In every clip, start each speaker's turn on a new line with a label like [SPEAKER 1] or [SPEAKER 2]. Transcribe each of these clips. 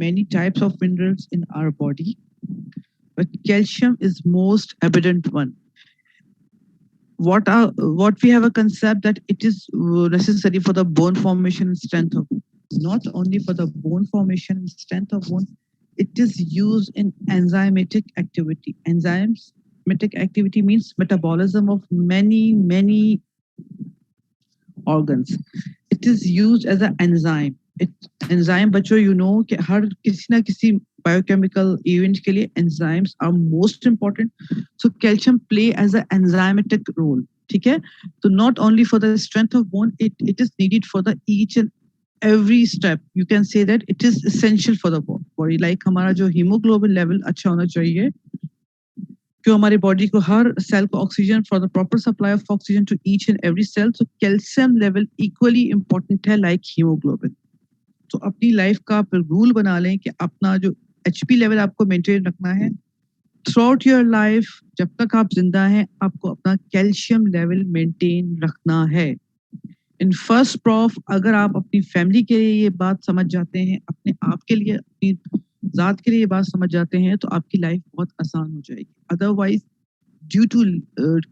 [SPEAKER 1] many types of minerals in our body, but calcium is most evident one. What we have a concept that it is necessary for the bone formation and strength of bone. Not only for the bone formation and strength of bone, it is used in enzymatic activity. Enzymatic activity means metabolism of many organs. It is used as an enzyme. Enzyme बच्चों you know कि हर किसी ना किसी biochemical event के लिए enzymes are most important. So calcium play as an enzymatic role. ठीक है? So not only for the strength of bone, it is needed for the each and every step. You can say that it is essential for the body. Like हमारा जो hemoglobin level अच्छा होना चाहिए, क्यों हमारे body को हर cell को oxygen for the proper supply of oxygen to each and every cell. So calcium level equally important है लाइक हीमोग्लोबिन. तो अपनी लाइफ का आप रूल बना लें कि अपना जो एचपी लेवल आपको मेंटेन रखना है थ्रू आउट योर लाइफ. जब तक आप जिंदा हैं आपको अपना कैल्शियम लेवल मेंटेन रखना है. इन फर्स्ट प्रॉफ अगर आप अपनी फैमिली के लिए ये बात समझ जाते हैं, अपने आप के लिए अपनी जात के लिए ये बात समझ जाते हैं, तो आपकी लाइफ बहुत आसान हो जाएगी. Otherwise due to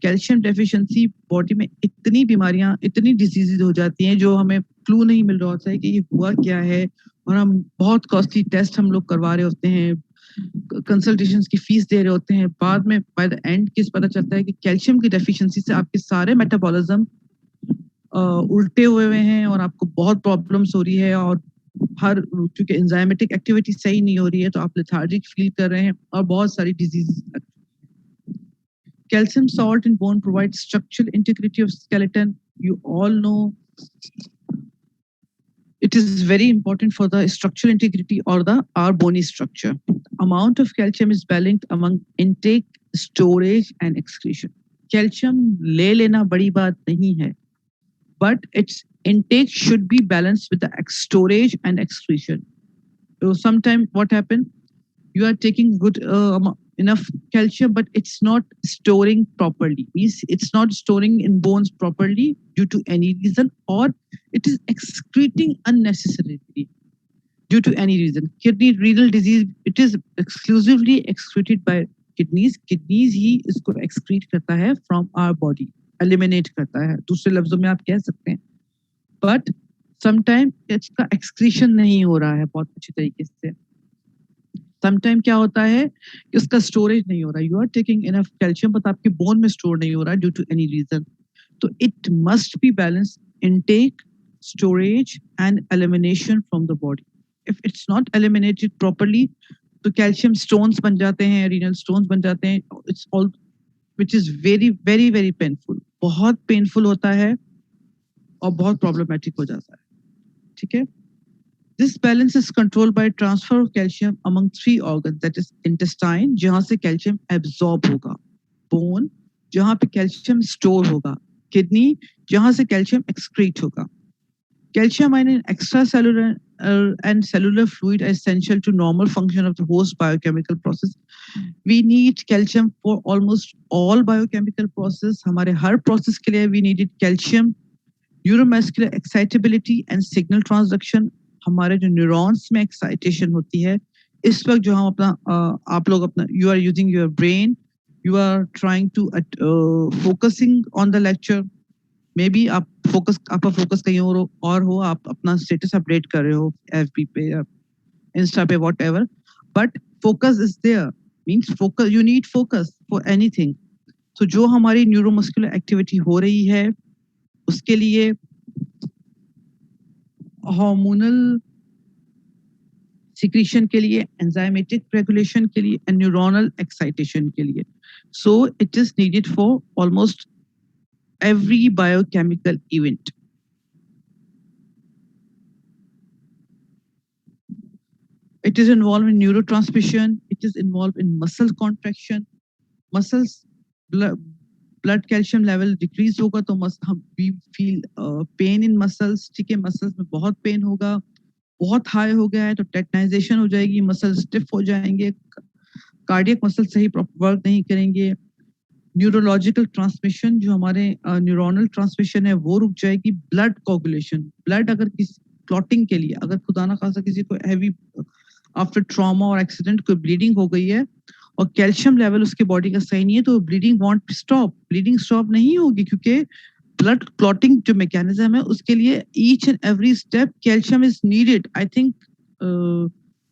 [SPEAKER 1] calcium deficiency body में इतनी बीमारियां, इतनी डिजीजेज हो जाती हैं जो हमें क्लू नहीं मिल रहा होता है कि ये हुआ क्या है. और हम बहुत कॉस्टली टेस्ट हम लोग करवा रहे होते हैं, कंसल्टेशंस की फीस दे रहे होते हैं. बाद में बाय द एंड किस पता चलता है कि कैल्शियम की डेफिशिएंसी से आपके सारे मेटाबॉलिज्म उल्टे हुए हैं और आपको बहुत प्रॉब्लम्स हो रही है. और हर क्योंकि एंजाइमेटिक एक्टिविटी सही नहीं हो रही है तो आप लेथार्जिक फील कर रहे हैं और बहुत सारी diseases. Calcium salt in bone provides structural integrity of skeleton. You all know it is very important for the structural integrity or the our bony structure. Amount of calcium is balanced among intake, storage and excretion. Calcium ले लेना बड़ी बात नहीं है, but its intake should be balanced with the storage and excretion. So sometimes what happens, you are taking good enough calcium, but it's not storing properly. Means it's not storing in bones properly due to any reason, or it is excreting unnecessarily due to any reason. Kidney renal disease, it is exclusively excreted by kidneys. Kidneys ही इसको excrete करता है from our body, eliminate करता है. दूसरे लफ्जों में आप कह सकते हैं. But sometimes इसका excretion नहीं हो रहा है बहुत अच्छी तरीके से. समटाइम क्या होता है कि उसका स्टोरेज नहीं हो रहा. You are taking enough calcium but आपके बोन में स्टोर नहीं हो रहा ड्यू टू एनी रीजन. तो it must be balance intake, storage and elimination from the body. If it's not eliminated properly तो कैल्शियम स्टोन्स बन जाते हैं, रीनल स्टोन्स बन जाते हैं. It's all which is very very very painful. बहुत painful होता है और बहुत प्रॉब्लमेटिक हो जाता है. ठीक है. This balance is controlled by transfer of calcium among three organs, that is intestine, जहाँ से calcium absorb होगा, bone, जहाँ पे calcium store होगा, kidney, जहाँ से calcium excrete होगा. Calcium ion in extracellular and cellular fluid are essential to normal function of the host biochemical process. We need calcium for almost all biochemical process. हमारे हर process के लिए we needed calcium. Neuromuscular excitability and signal transduction, हमारे जो neurons में excitation होती है इस वक्त जो हम अपना आप लोग अपना you are using your brain, you are trying to focusing on the lecture. Maybe आपका फोकस कहीं और हो, आप अपना स्टेटस अपडेट कर रहे हो एफबी पे या इंस्टा पे whatever, but focus is there. Means focus, you need focus for anything. तो जो हमारी न्यूरोमस्कुलर एक्टिविटी हो रही है उसके लिए हार्मोनल सिक्रीशन के लिए, एंजाइमेटिक रेगुलेशन के लिए एंड न्यूरोनल एक्साइटेशन के लिए. So it is needed for almost every biochemical event. It is involved in neurotransmission. It is involved in muscle contraction. Muscles blood calcium level decrease होगा तो हम we feel pain in muscles. ठीक है, muscles में बहुत pain होगा. बहुत high हो गया है तो टेटनाइजेशन हो जाएगी, मसल स्टिफ हो जाएंगे, कार्डियक मसल सही वर्क नहीं करेंगे. न्यूरोलॉजिकल ट्रांसमिशन जो हमारे न्यूरोनल ट्रांसमिशन है वो रुक जाएगी. ब्लड कोगुलेशन, ब्लड अगर किसी क्लॉटिंग के लिए, अगर खुदा ना खासा किसी को हैवी आफ्टर ट्रॉमा और एक्सीडेंट कोई ब्लीडिंग हो गई है और कैल्शियम लेवल उसके बॉडी का सही नहीं है तो bleeding want stop, bleeding stop नहीं होगी क्योंकि ब्लड क्लॉटिंग जो मैकेनिज्म है उसके लिए each and every step calcium is needed. I think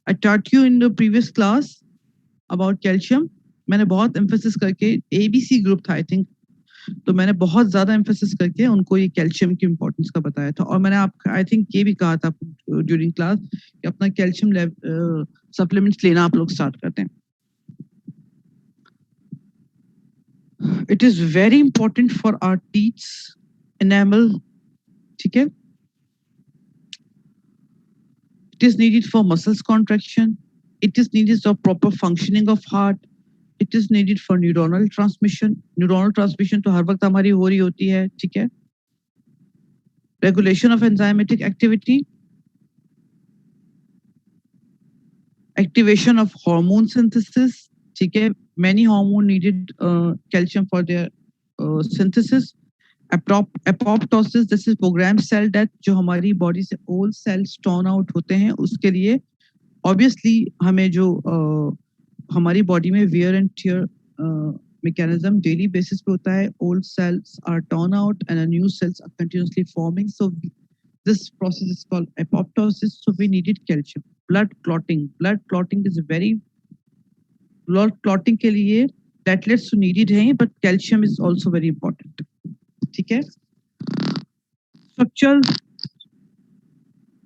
[SPEAKER 1] I taught you in the previous class about calcium. मैंने बहुत एम्फेसिस करके एबीसी ग्रुप था आई थिंक, तो मैंने बहुत ज्यादा एम्फेसिस करके उनको ये कैल्शियम की इंपॉर्टेंस का बताया था और मैंने आप आई थिंक ये भी कहा था ड्यूरिंग क्लास कि अपना कैल्शियम सप्लीमेंट्स लेना आप लोग स्टार्ट करते हैं. It is very important for our teeth enamel. ठीक है. It is needed for muscles contraction. It is needed for proper functioning of heart. It is needed for neuronal transmission. Neuronal transmission तो हर वक्त हमारी हो रही होती है. ठीक है. Regulation of enzymatic activity. Activation of hormone synthesis. ठीक है. Many hormone needed calcium for their synthesis. Apoptosis, this is programmed cell death जो हमारी बॉडी से old cells torn out होते हैं उसके लिए obviously हमें जो हमारी बॉडी में wear and tear mechanism daily basis पे होता है. Old cells are torn out and new cells are continuously forming. So this process is called apoptosis. So we needed calcium. Blood clotting. Blood clotting is very blood clotting के लिए platelets तो needed हैं but calcium is also very important. ठीक है. Structure,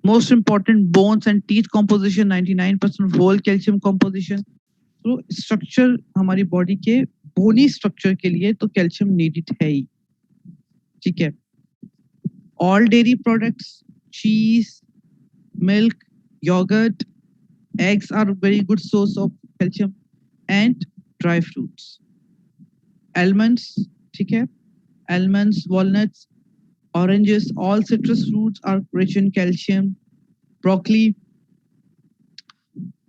[SPEAKER 1] most important bones and teeth composition, 99% of whole calcium composition. तो structure हमारी body के bony structure के लिए तो calcium needed है ही. ठीक है. All dairy products, cheese, milk, yogurt, eggs are very good source of calcium and dry fruits. Almonds, ठीक है. Almonds, walnuts, oranges, all citrus fruits are rich in calcium. Broccoli,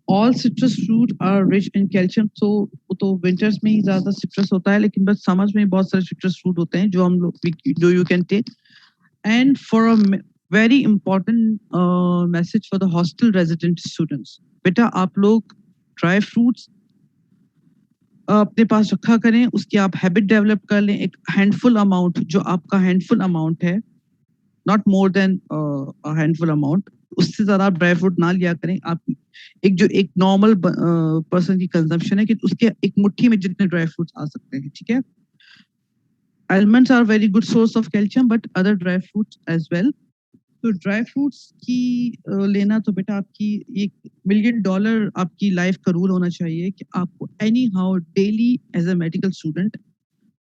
[SPEAKER 1] all citrus fruit are rich in calcium. तो winters में ही ज़्यादा citrus होता है लेकिन बस summers में बहुत सारे citrus fruit होते हैं जो हम लोग you can take. And for a very important message for the hostel resident students, बेटा आप लोग dry fruits अपने पास रखा करें, उसकी आप हैबिट डेवलप कर लें. एक हैंडफुल अमाउंट जो आपका हैंडफुल अमाउंट है, not more than handful amount, उससे ज्यादा आप ड्राई फ्रूट ना लिया करें. आप एक नॉर्मल पर्सन की कंजम्पशन है कि उसके एक मुट्ठी में जितने ड्राई फ्रूट्स आ सकते हैं. ठीक है. Almonds are very good source of calcium but other dry fruits as well. तो ड्राई फ्रूट्स की लेना तो बेटा आपकी $1 मिलियन आपकी लाइफ का रूल होना चाहिए कि आपको anyhow daily as a medical student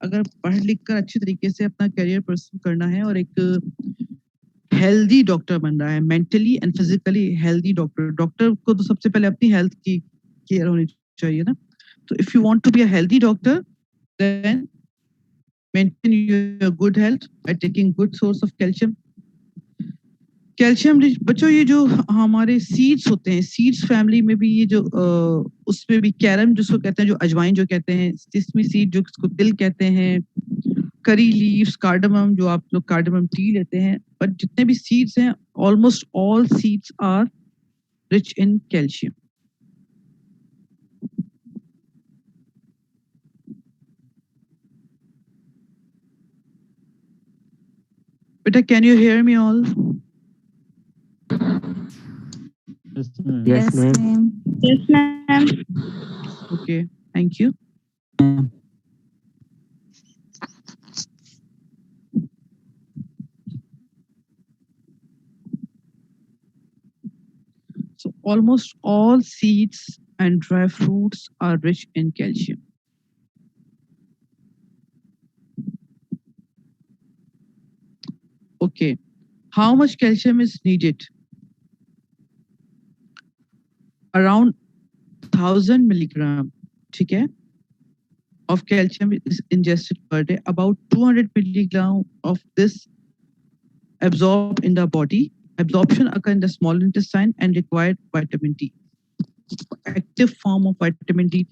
[SPEAKER 1] अगर पढ़ लिख कर अच्छे तरीके से अपना करियर परस्यू करना है और एक हेल्दी डॉक्टर बन रहा है, mentally and physically healthy doctor को तो सबसे पहले अपनी हेल्थ की केयर होनी चाहिए ना. तो if you want to be a healthy doctor then maintain your good health by taking good source of calcium. Calcium rich बच्चों ये जो हमारे सीड्स होते हैं, सीड्स फैमिली में भी ये जो उसमें भी कैरम जिसको कहते हैं, जो अजवाइन जो कहते हैं, सिसमी सीड जो इसको तिल कहते हैं, करी लीव्स, कार्डमम जो आप लोग कार्डमम टी लेते हैं, बट जितने भी सीड्स हैं almost all seeds are rich in calcium. बेटा can you hear me all?
[SPEAKER 2] Yes, ma'am.
[SPEAKER 3] Yes, ma'am.
[SPEAKER 1] Okay, thank you. So almost all seeds and dry fruits are rich in calcium. Okay, how much calcium is needed? Around 1000 milligram, ठीक है, of calcium is ingested per day. About 200 milligram of this absorbed in the body. Absorption occurs in the small intestine and required vitamin D. Active form of vitamin D.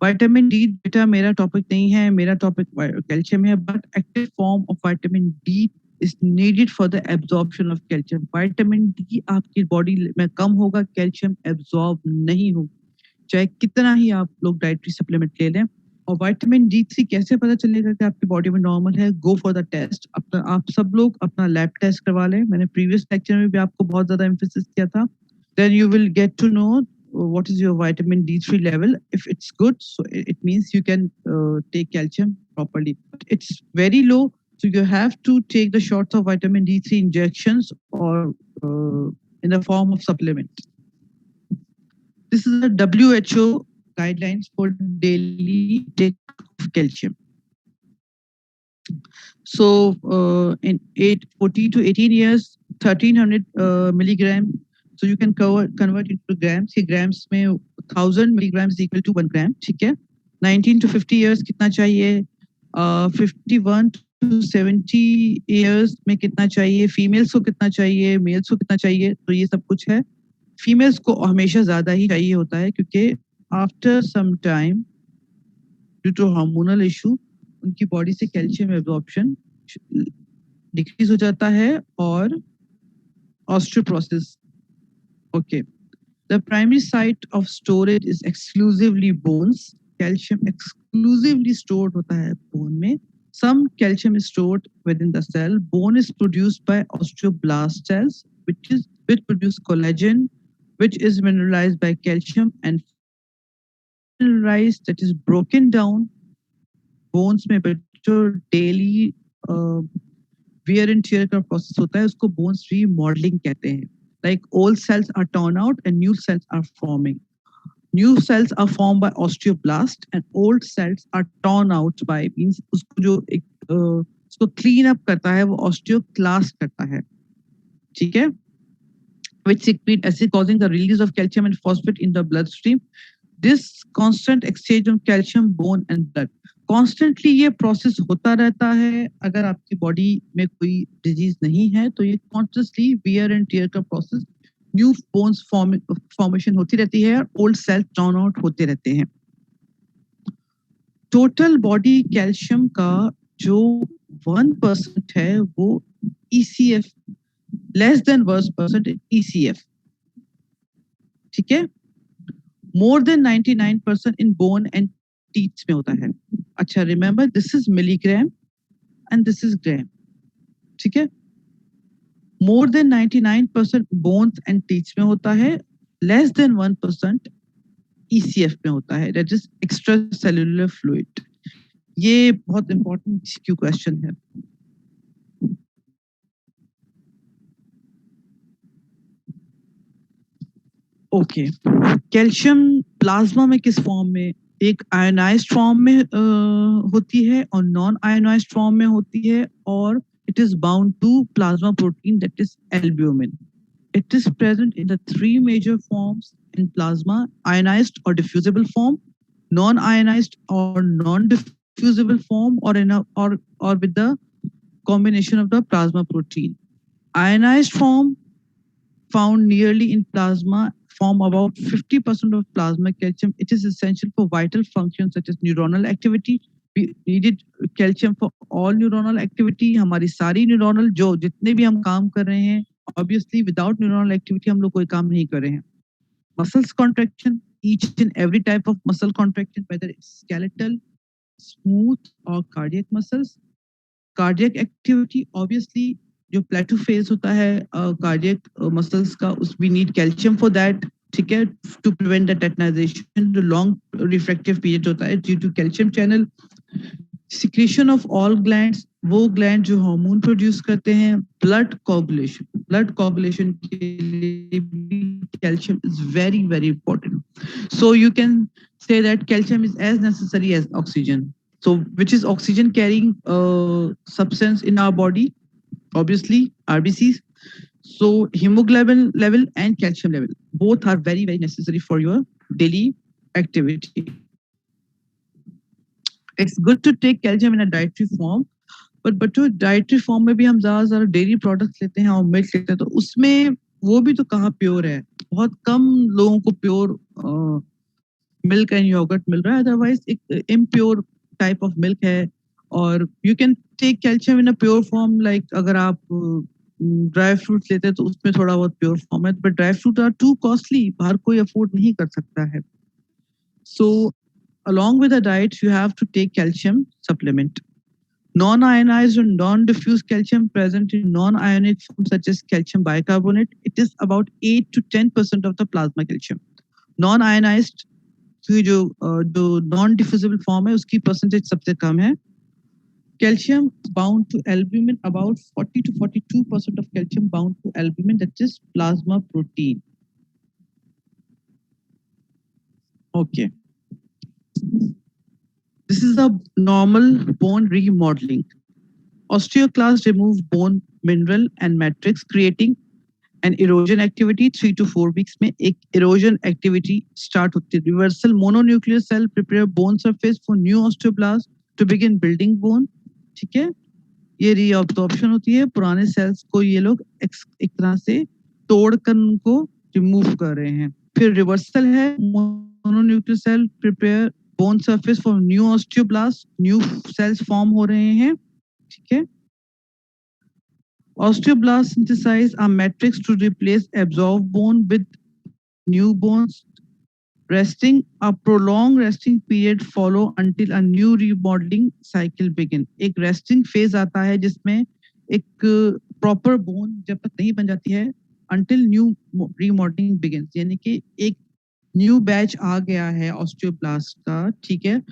[SPEAKER 1] Vitamin D बेटा मेरा topic नहीं है, मेरा topic calcium है, but active form of vitamin D is needed for the absorption of calcium. Vitamin D आपकी body में कम होगा, calcium absorb नहीं हो, चाहे कितना ही आप लोग डाइटरी सप्लीमेंट ले लें. और विटामिन D3 कैसे पता चलेगा कि आपकी बॉडी में नॉर्मल है? Go for the test. अपना आप सब लोग अपना लैब टेस्ट करवा लें. मैंने प्रीवियस लेक्चर में भी आपको बहुत ज्यादा एम्फेसिस किया था. Then you will get to know what is your vitamin D3 level. If it's good, so it means you can take calcium properly. But it's very low, so you have to take the shots of vitamin D3 injections or in the form of supplement. This is the WHO guidelines for daily take of calcium. So in 14 to 18 years, 1300 milligram. So you can convert it to grams. ये grams में 1000 milligrams is equal to 1 gram. ठीक है? 19 to 50 years कितना चाहिए? 51 to 70 years में कितना चाहिए? Females को कितना चाहिए? Males को कितना चाहिए? तो ये सब कुछ है. Females को हमेशा ज़्यादा ही चाहिए होता है क्योंकि after some time due to hormonal issue उनकी बॉडी से कैल्शियम एब्जॉर्प्शन डिक्रीज हो जाता है और osteoporosis. Okay. The primary site of storage is exclusively bones. Calcium exclusively stored होता है bone में. Some calcium is stored within the cell. Bone is produced by osteoblast cells, which produce collagen, which is mineralized by calcium and mineralized, that is broken down. Bones में बच्चों daily wear and tear का process होता है, उसको bones remodeling कहते हैं. Like old cells are torn out and new cells are forming. New cells are formed by osteoblast and old cells are torn out by means उसको जो एक उसको clean up करता है वो osteoclast करता है. ठीक है? Which secrete acid causing the release of calcium and phosphate in the bloodstream. This constant exchange of calcium, bone and blood. Constantly ये process होता रहता है. अगर आपकी body में कोई disease नहीं है तो ये constantly wear and tear का process, new bones formation होती रहती है और old cells torn out होते रहते हैं. Total body calcium का जो 1% है वो ECF, less than 1% ECF. ठीक है? More than 99% in bone and teeth में होता है. अच्छा, remember this is milligram and this is gram. ठीक है? More than 99% bones and teeth में होता है, less than 1% ECF में होता है, that is extracellular fluid. ये बहुत important MCQ question है. ओके. कैल्शियम प्लाज्मा में किस फॉर्म में? एक आयोनाइज्ड फॉर्म में होती है और नॉन आयोनाइज्ड फॉर्म में होती है और it is bound to plasma protein, that is albumin. It is present in the 3 major forms in plasma: ionized or diffusible form, non-ionized or non-diffusible form, or with the combination of the plasma protein. Ionized form found nearly in plasma form about 50% of plasma calcium. It is essential for vital functions such as neuronal activity. We needed calcium for all neuronal activity. हमारी सारी neuronal जो जितने भी हम काम कर रहे हैं, obviously without neuronal activity हम लोग कोई काम नहीं कर रहे हैं. Muscles contraction, each and every type of muscle contraction, whether it's skeletal, smooth or cardiac muscles. Cardiac activity, obviously जो plateau phase होता है cardiac muscles का, we need calcium for that. ठीक है? To prevent the tetanization, the long refractive period होता है due to calcium channel. Secretion of all glands, वो gland जो hormone produce करते हैं. Blood coagulation के लिए calcium is very very important. So you can say that calcium is as necessary as oxygen. So which is oxygen carrying substance in our body? Obviously RBCs. So hemoglobin level and calcium level both are very very necessary for your daily activity. It's good to take calcium in a dietary form, but बच्चों dietary form में भी हम ज़्यादा dairy products लेते हैं और milk लेते हैं, तो उसमें वो भी तो कहाँ प्योर है? बहुत कम लोगों को प्योर मिल्क एंड योगर्ट मिल रहा है. अदरवाइज एक इम्प्योर टाइप ऑफ मिल्क है और you can take calcium in a pure form, like अगर आप ड्राई फ्रूट्स लेते हैं तो उसमें थोड़ा बहुत प्योर फॉर्म है, but dry fruit are too costly, हर कोई अफोर्ड नहीं कर सकता है. So along with the diet, you have to take calcium supplement. Non-ionized or non-diffuse calcium present in non-ionic forms such as calcium bicarbonate, it is about 8 to 10% of the plasma calcium. Non-ionized की जो non-diffusible form है उसकी percentage सबसे कम है. Calcium bound to albumin, about 40 to 42% of calcium bound to albumin, that is plasma protein. Okay. This is the normal bone remodeling. Osteoclasts remove bone mineral and matrix, creating an erosion activity. 3 to 4 weeks में एक erosion activity start होती है. Reversal mononuclear cell prepare bone surface for new osteoblast to begin building bone. ठीक है, ये reabsorption होती है, पुराने cells को ये लोग एक तरह से तोड़कर उनको remove कर रहे हैं. फिर reversal है, mononuclear cell prepare bone surface for new osteoblast, new cells form हो रहे हैं. ठीक है, osteoblasts synthesize a matrix to replace absorbed bone with new bones. Resting, a prolonged resting period follow until a new remodeling cycle begin. एक resting phase आता है जिसमें एक proper bone जब तक नहीं बन जाती है until new remodeling begins. यानी कि एक न्यू बैच आ गया है ऑस्टियोब्लास्ट का. ठीक है,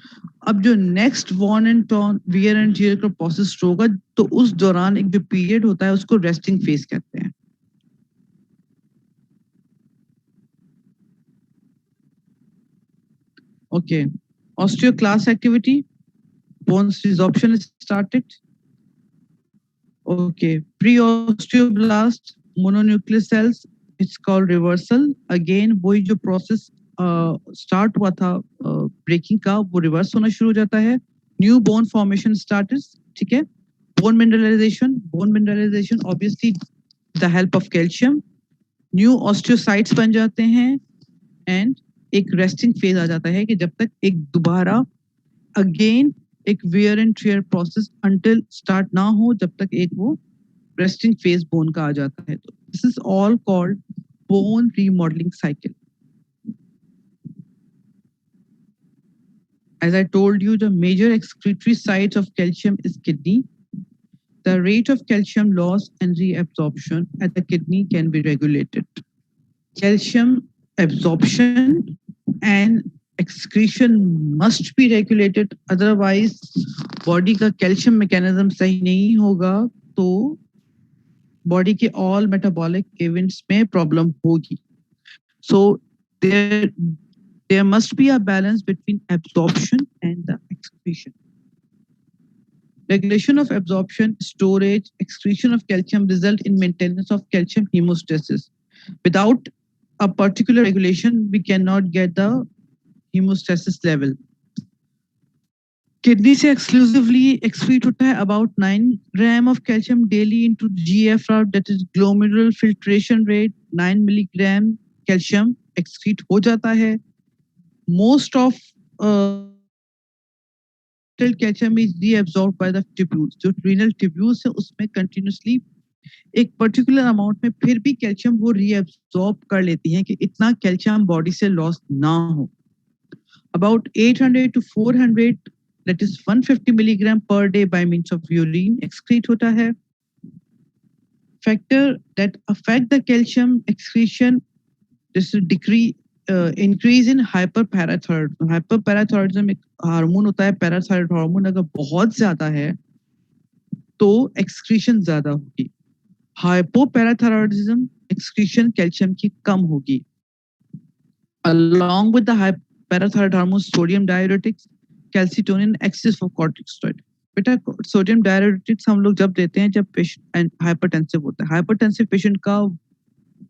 [SPEAKER 1] अब जो next worn and torn wear and tear का प्रोसेस होगा तो उस दौरान एक जो पीरियड होता है उसको रेस्टिंग फेज कहते हैं. Okay, osteoclast activity, bones resorption is started. Okay, pre osteoblast mononuclear cells, it's called reversal. Again वही जो प्रोसेस स्टार्ट हुआ था ब्रेकिंग का वो रिवर्स होना शुरू हो जाता है. New bone formation started. ठीक है, bone mineralization obviously the help of calcium. New osteocytes बन जाते हैं एंड एक रेस्टिंग फेज आ जाता है कि जब तक एक दोबारा अगेन एक wear and tier process until start ना हो, जब तक एक वो रेस्टिंग फेज बोन का आ जाता है. तो this is all called bone remodeling cycle. As I told you, the major excretory site of calcium is kidney. The rate of calcium loss and reabsorption at the kidney can be regulated. Calcium absorption and excretion must be regulated, otherwise body का calcium mechanism सही नहीं होगा तो body के all metabolic events में problem होगी. So there must be a balance between absorption and the excretion. Regulation of absorption, storage, excretion of calcium result in maintenance of calcium hemostasis. Without a particular regulation, we cannot get the hemostasis level. Kidney से exclusively excrete होता है about 9 gram of calcium daily into GFR, that is glomerular filtration rate. 9 milligram calcium excrete हो जाता है. Most of calcium is reabsorbed by the tubules. जो renal tubules है उसमें continuously एक पर्टिकुलर अमाउंट में फिर भी कैल्शियम वो रीअब्सॉर्ब कर लेती हैं कि इतना कैल्शियम बॉडी से लॉस ना हो. About 800 to 400, that is 150 milligram per day by means of urine excrete होता है. Factor that affect the calcium excretion, this is increase in hyperparathyroidism. Hyperparathyroidism एक हार्मोन होता है, पैराथायरॉइड हार्मोन अगर बहुत ज्यादा है तो एक्सक्रीशन ज्यादा होगी. हाइपोपैराथायरॉइडिज्म एक्सक्रीशन कैल्शियम की कम होगी. Along with the hyperparathyroid hormone, sodium diuretics, calcitonin, excess of corticosteroid. बेटा सोडियम डायरेटिक्स हम लोग जब देते हैं जब पेशेंट हाइपरटेंसिव होता है. हाइपरटेंसिव पेशेंट का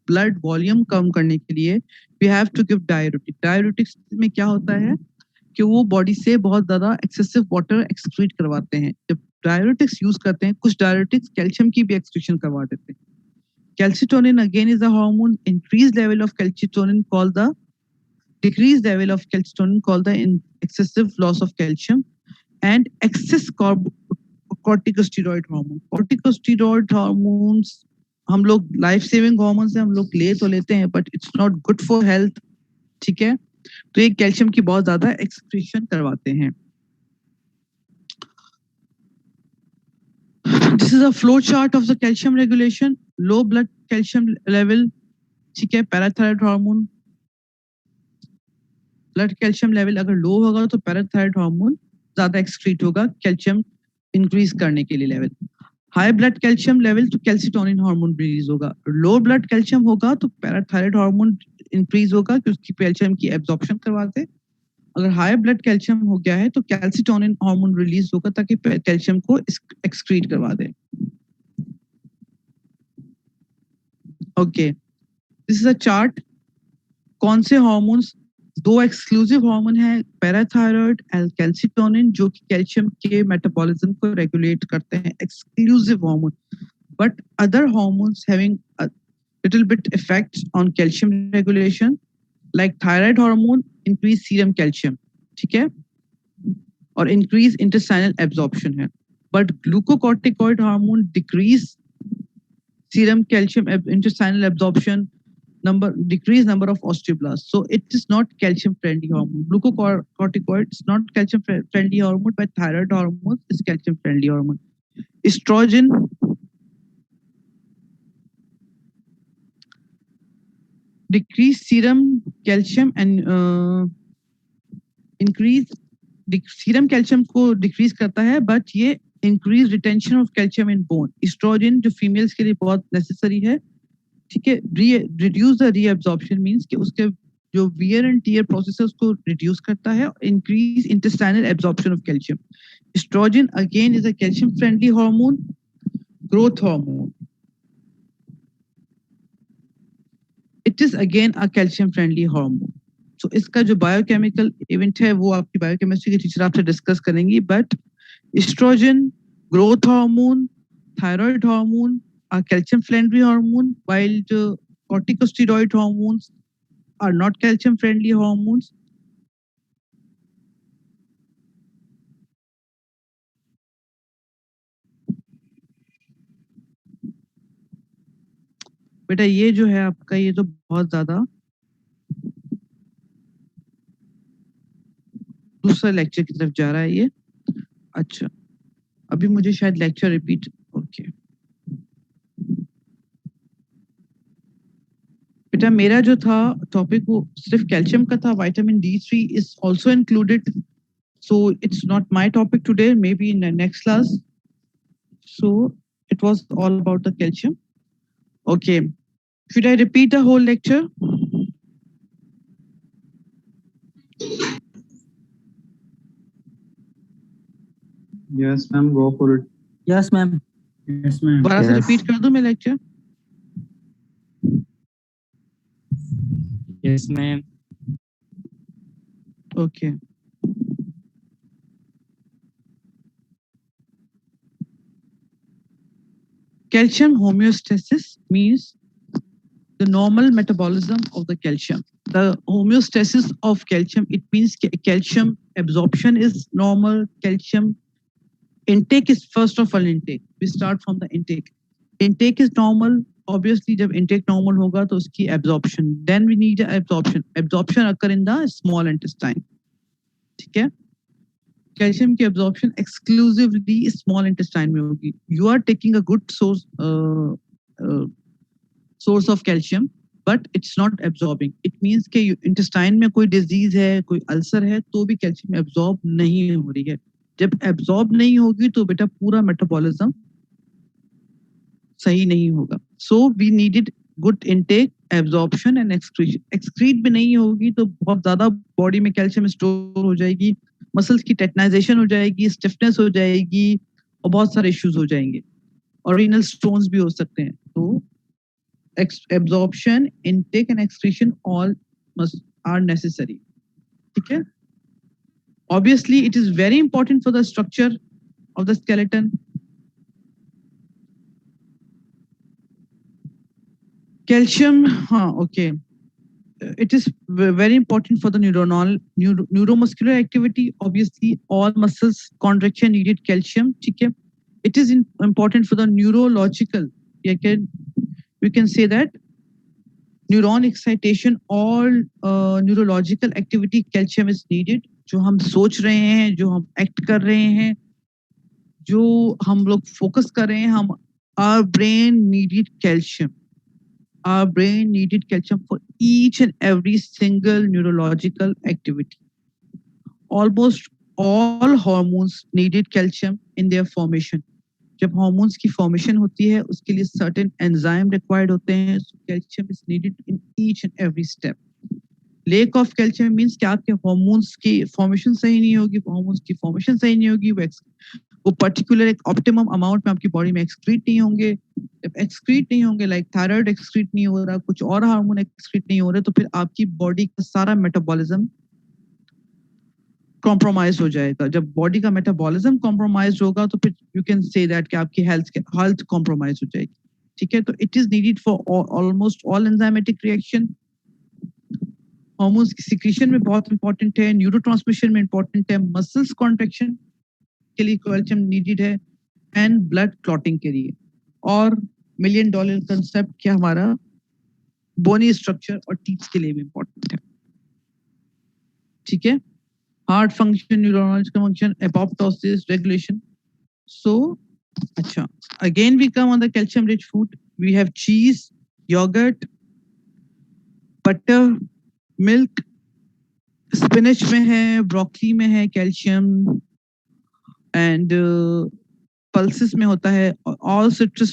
[SPEAKER 1] ब्लड वॉल्यूम कम करने के लिए we have to give diuretic. Diuretics में क्या होता है कि वो बॉडी से बहुत ज्यादा एक्सेसिव वाटर एक्सक्रीट करवाते हैं. जब डायरेटिक्स यूज करते हैं कुछ डायरेटिक्स कैल्शियम की भी एक्सक्रीशन करवा देते हैं. Calcitonin again is a hormone. Increased level of calcitonin called the decreased level of calcitonin called the excessive loss of calcium, and excess corticosteroid hormone. Corticosteroid hormones हम लोग लाइफ सेविंग हार्मोन्स है, हम लोग ले तो लेते हैं but it's not good for health, ठीक है। तो ये कैल्शियम की बहुत ज्यादा एक्सक्रीशन करवाते हैं। This is a flow chart of the calcium regulation. Low blood calcium level, ठीक है, parathyroid hormone. Blood calcium level अगर लो होगा तो पैराथायराइड हार्मोन ज्यादा एक्सक्रीट होगा कैल्शियम इंक्रीज करने के लिए level. High blood calcium level तो कैल्सिटोनिन हार्मोन रिलीज होगा। लो ब्लड कैल्शियम होगा तो पैराथायराइड हार्मोन इंक्रीज होगा क्योंकि कैल्शियम की एब्जॉर्प्शन करवाते। अगर हाई ब्लड कैल्शियम हो गया है तो कैल्सिटोनिन हार्मोन रिलीज होगा ताकि कैल्शियम को एक्सक्रीट करवा दे। Okay, this is a chart. कौन से हार्मोन्स, दो एक्सक्लूसिव हार्मोन है, पैराथायराइड एंड कैल्सिटोनिन, जो कि कैल्शियम के मेटाबॉलिज्म को रेगुलेट करते हैं, exclusive hormone. But other hormones having a little bit effect on calcium regulation, like thyroid hormone increase serum calcium, ठीक है, और इंक्रीज इंटेस्टाइनल एब्जॉर्प्शन है। But glucocorticoid hormone decrease serum calcium intestinal absorption, decrease number of osteoblasts. So it is not calcium friendly hormone. Glucocorticoid is not calcium friendly hormone, but thyroid hormone is calcium friendly hormone. Estrogen decrease serum calcium and increase serum calcium को decrease करता है, but ये increase retention of calcium in bone. Estrogen जो females के लिए बहुत necessary है, ठीक है, reduce the reabsorption means कि उसके जो wear and tear processes को reduce करता है, increase intestinal absorption of calcium. Estrogen again is a calcium friendly hormone, growth hormone. It is again a calcium friendly hormone. So इसका जो biochemical event है वो आपकी biochemistry के टीचर आपसे डिस्कस करेंगी। But estrogen, growth hormone, thyroid hormone are calcium friendly hormone, while the corticosteroid hormones are not calcium friendly hormones. बेटा ये जो है आपका, ये तो बहुत ज्यादा दूसरा लेक्चर की तरफ जा रहा है ये। अच्छा, अभी मुझे शायद लेक्चर रिपीट, ओके बेटा, मेरा जो था टॉपिक वो सिर्फ कैल्शियम का था। Vitamin D3 is also included, so it's not my topic today, maybe in the next class. So it was all about the calcium. Okay, should I repeat the whole lecture?
[SPEAKER 2] Yes, ma'am. Go for it.
[SPEAKER 3] Yes, ma'am.
[SPEAKER 2] Yes, ma'am.
[SPEAKER 1] दोबारा से repeat कर दूं मैं lecture?
[SPEAKER 3] Yes, ma'am.
[SPEAKER 1] Okay. Calcium homeostasis means the normal metabolism of the calcium. The homeostasis of calcium, it means calcium absorption is normal, calcium intake is first of all intake. We start from the intake. Intake is normal. Obviously, जब intake normal होगा तो उसकी absorption. Then we need absorption. Absorption occur in the small intestine. ठीक है? Calcium की absorption exclusively small intestine में होगी. You are taking a good source of calcium, but it's not absorbing. It means कि intestine में कोई disease है, कोई ulcer है, तो भी calcium absorb नहीं हो रही है. जब absorb नहीं होगी तो बेटा पूरा metabolism सही नहीं होगा. So we needed good intake, absorption and excretion. Excrete भी नहीं होगी तो बहुत ज्यादा body में calcium store हो जाएगी, muscles की tetanization हो जाएगी, stiffness हो जाएगी और बहुत सारे issues हो जाएंगे. और renal stones भी हो सकते हैं. तो absorption, intake and excretion all are necessary. ठीक है? Obviously, it is very important for the structure of the skeleton. Calcium, okay. It is very important for the neuromuscular activity. Obviously, all muscles contraction needed calcium. ठीक है? it is important for the neurological. We can say that neuron excitation or neurological activity calcium is needed. जो हम सोच रहे हैं, जो हम act कर रहे हैं, जो हम लोग फोकस कर रहे हैं, हम our brain needed calcium. Our brain needed calcium for each and every single neurological activity. Almost all hormones needed calcium in their formation. जब hormones की formation होती है, उसके लिए certain enzyme required होते हैं. So calcium is needed in each and every step. Lack of calcium means क्या आपके hormones की formation सही नहीं होगी, hormones की formation सही नहीं होगी, वो particular एक optimum amount में आपकी body में excrete नहीं होंगे. जब excrete नहीं होंगे, like thyroid excrete नहीं हो रहा, कुछ और hormone excrete नहीं हो रहे, तो फिर आपकी body का सारा metabolism compromise हो जाएगा. जब body का metabolism compromise होगा, तो फिर you can say that कि आपकी health compromise हो जाएगी. ठीक है, तो it is needed for almost all enzymatic reaction. Hormones की secretion में बहुत important है, neurotransmission में important है, muscles contraction के लिए calcium needed है, and blood clotting के लिए. और $1 million concept क्या हमारा bony structure और teeth के लिए भी important है. ठीक है, heart function, neurological function, apoptosis, regulation. So, अच्छा, again we come on the calcium rich food. We have cheese, yogurt, butter, milk, spinach में है, broccoli में है calcium, and pulses में होता है, all citrus